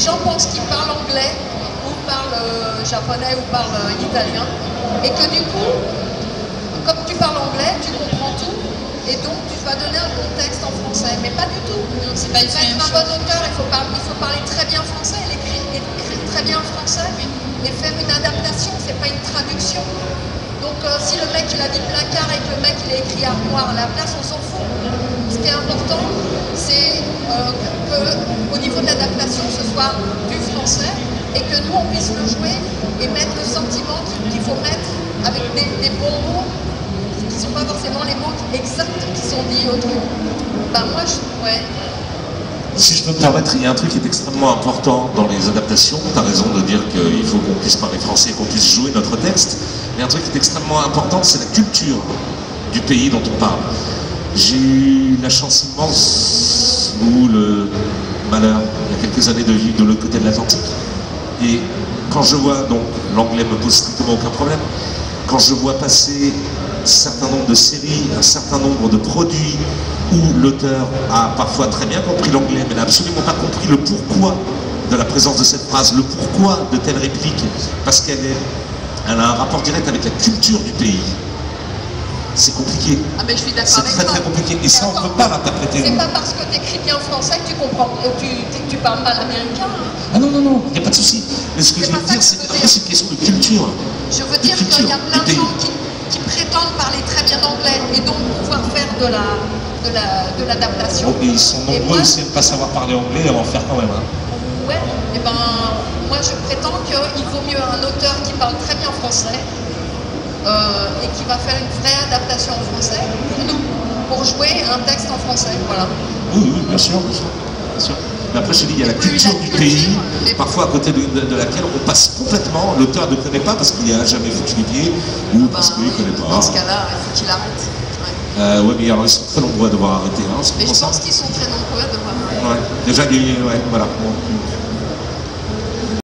les gens pensent qu'ils parlent anglais, ou parlent japonais, ou parlent italien, et que du coup, comme tu parles anglais, tu comprends tout, et donc tu vas donner un contexte en français, mais pas du tout. C'est pas du tout la même un chose. bon auteur, il faut parler très bien français, écrire très bien français, et faire une adaptation, c'est pas une traduction. Donc si le mec il a dit placard et que le mec il a écrit armoire à la place, on s'en fout. Ce qui est important, c'est qu'au niveau de l'adaptation, ce soit du français et que nous on puisse le jouer et mettre le sentiment qu'il faut mettre avec des bons mots qui ne sont pas forcément les mots exacts qui sont dits au truc. Ben moi, ouais. Si je peux me permettre, il y a un truc qui est extrêmement important dans les adaptations. Tu as raison de dire qu'il faut qu'on puisse parler français et qu'on puisse jouer notre texte. Mais un truc qui est extrêmement important, c'est la culture du pays dont on parle. J'ai eu la chance immense, ou le malheur, il y a quelques années de vivre de l'autre côté de l'Atlantique. Et quand je vois, donc l'anglais me pose strictement aucun problème, quand je vois passer un certain nombre de séries, un certain nombre de produits où l'auteur a parfois très bien compris l'anglais, mais n'a absolument pas compris le pourquoi de la présence de cette phrase, le pourquoi de telle réplique, parce qu'elle a un rapport direct avec la culture du pays. C'est compliqué. Ah mais je suis d'accord c'est avec très toi. très compliqué. Et ça, on ne peut pas l'interpréter. C'est pas parce que tu écris bien français que tu comprends, tu parles mal américain. Hein. Ah non, non, non, il n'y a pas de souci. Mais ce que je veux dire, c'est que c'est une question de culture. Je veux dire qu'il y a plein de gens qui prétendent parler très bien anglais et donc pouvoir faire de l'adaptation. Oh, et ils sont nombreux aussi à ne pas savoir parler anglais et à en faire quand même. Hein. Ouais, et ben moi je prétends qu'il vaut mieux un auteur qui parle très bien français et qui va faire une vraie adaptation en français pour nous, pour jouer un texte en français, voilà. Oui, oui, bien sûr, bien sûr. Bien sûr. Mais après, je dis, il y a la culture du pays, parfois à côté de laquelle on passe complètement. L'auteur ne connaît pas parce qu'il n'a jamais foutu les pieds ou parce qu'il ne connaît pas. Dans ce cas-là, il faut qu'il arrête. Ouais, mais alors ils sont très nombreux à devoir arrêter. Hein, mais je pense qu'ils sont très nombreux à devoir arrêter. Ouais, déjà, voilà. Bon.